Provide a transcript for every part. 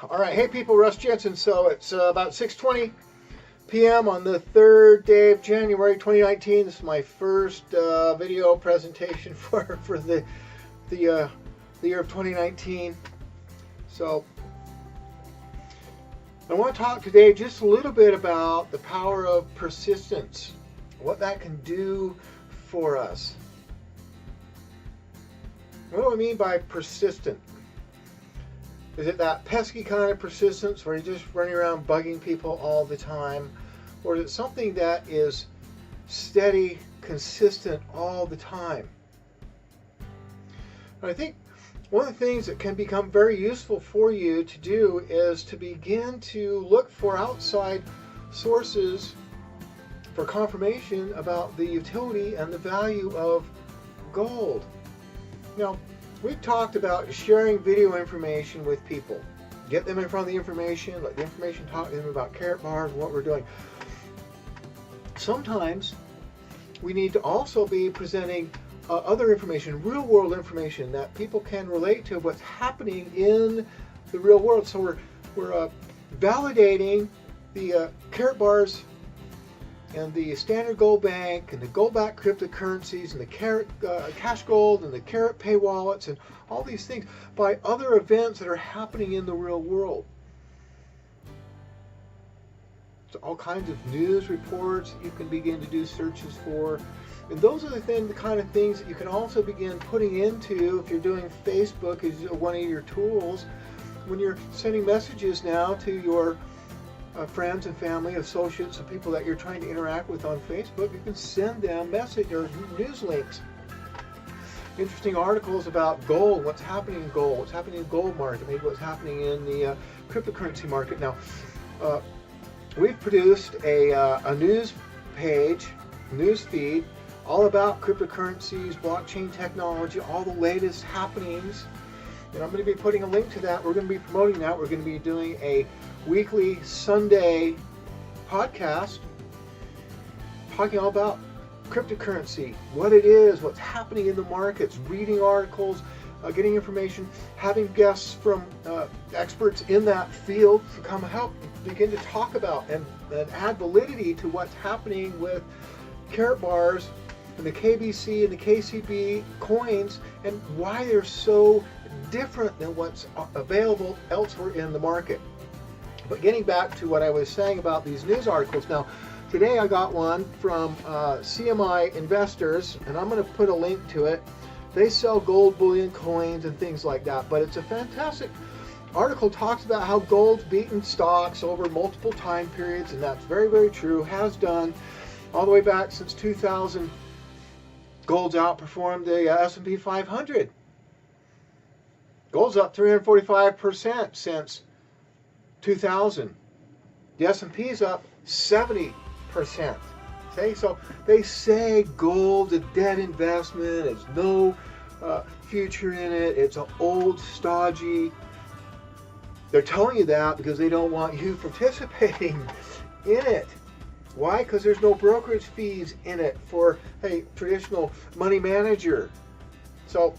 All right, hey people, Russ Jensen. So it's about 6:20 p.m. on the third day of January 2019. This is my first video presentation for the year of 2019. So I want to talk today just a little bit about the power of persistence, what that can do for us. What do I mean by persistent? Is it that pesky kind of persistence where you're just running around bugging people all the time? Or is it something that is steady, consistent all the time? And I think one of the things that can become very useful for you to do is to begin to look for outside sources for confirmation about the utility and the value of gold. Now, we've talked about sharing video information with people. Get them in front of the information, let the information talk to them about Karatbars and what we're doing. Sometimes we need to also be presenting other information, real world information that people can relate to what's happening in the real world. So we're validating the Karatbars and the Standard Gold Bank and the gold-backed cryptocurrencies and the Cash Gold and the Karat Pay wallets and all these things by other events that are happening in the real world. So all kinds of news reports that you can begin to do searches for. And those are the kind of things that you can also begin putting into, if you're doing Facebook as one of your tools, when you're sending messages now to your friends and family, associates, and people that you're trying to interact with on Facebook, you can send them message or news links. Interesting articles about gold, what's happening in gold, what's happening in the gold market, maybe what's happening in the cryptocurrency market. Now, we've produced a news page, news feed, all about cryptocurrencies, blockchain technology, all the latest happenings. And I'm going to be putting a link to that. We're going to be promoting that. We're going to be doing a weekly Sunday podcast talking all about cryptocurrency, what it is, what's happening in the markets, reading articles, getting information, having guests from experts in that field to come help begin to talk about and add validity to what's happening with Karatbars and the KBC and the KCB coins and why they're so different than what's available elsewhere in the market. But getting back to what I was saying about these news articles, now today I got one from CMI Investors, and I'm going to put a link to it. They sell gold bullion coins and things like that, but it's a fantastic article. Talks about how gold's beaten stocks over multiple time periods, and that's very, very true, has done all the way back since 2000. Gold's outperformed the S&P 500. Gold's up 345% since 2000. The S&P is up 70%. Okay, so they say gold's a dead investment. It's no future in it. It's an old, stodgy. They're telling you that because they don't want you participating in it. Why? Because there's no brokerage fees in it for a traditional money manager. So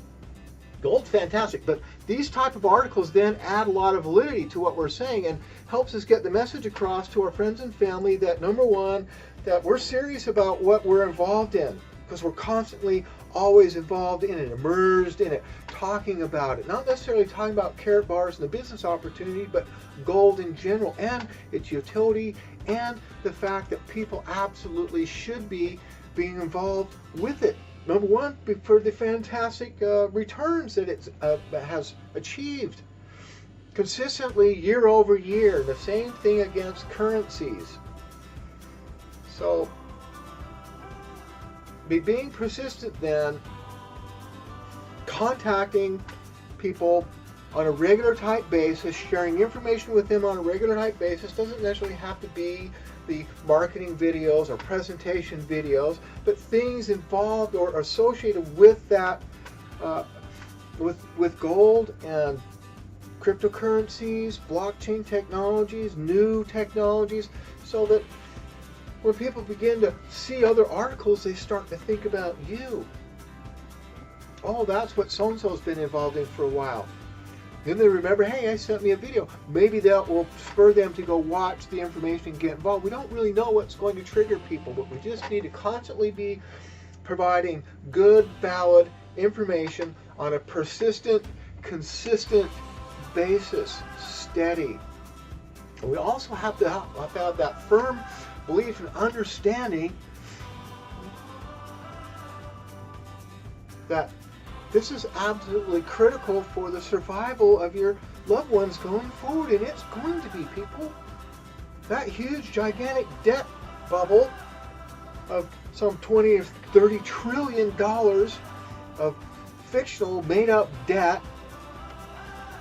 gold's fantastic, but these type of articles then add a lot of validity to what we're saying and helps us get the message across to our friends and family that, number one, that we're serious about what we're involved in, because we're constantly always involved in it, immersed in it, talking about it, not necessarily talking about Karatbars and the business opportunity, but gold in general and its utility and the fact that people absolutely should be being involved with it. Number one, for the fantastic returns that it has achieved consistently year over year. The same thing against currencies. So, being persistent then, contacting people on a regular type basis, sharing information with them on a regular type basis, doesn't necessarily have to be the marketing videos or presentation videos, but things involved or associated with that, with gold and cryptocurrencies, blockchain technologies, new technologies, so that when people begin to see other articles, they start to think about you. Oh, that's what so-and-so's been involved in for a while. Then they remember, hey, I sent me a video. Maybe that will spur them to go watch the information and get involved. We don't really know what's going to trigger people, but we just need to constantly be providing good, valid information on a persistent, consistent basis, steady. And we also have to have that firm belief and understanding that this is absolutely critical for the survival of your loved ones going forward, and it's going to be, people. That huge, gigantic debt bubble of some 20 or 30 trillion dollars of fictional, made-up debt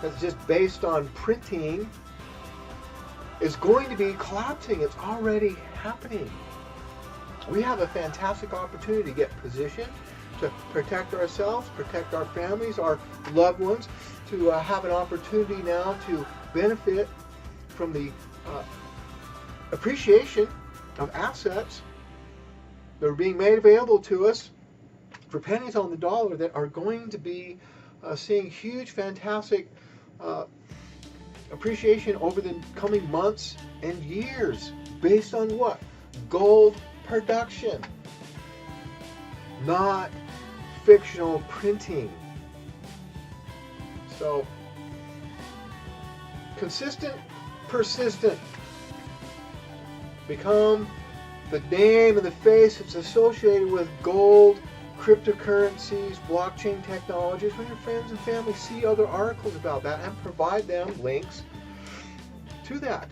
that's just based on printing is going to be collapsing. It's already happening. We have a fantastic opportunity to get positioned to protect ourselves, protect our families, our loved ones, to have an opportunity now to benefit from the appreciation of assets that are being made available to us for pennies on the dollar, that are going to be seeing huge, fantastic appreciation over the coming months and years, based on what? Gold production, not fictional printing. So, consistent, persistent. Become the name and the face that's associated with gold, cryptocurrencies, blockchain technologies. When your friends and family see other articles about that, and provide them links to that.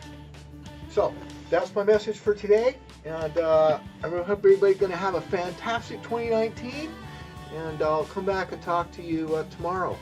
So, that's my message for today. And I hope everybody's going to have a fantastic 2019. And I'll come back and talk to you tomorrow.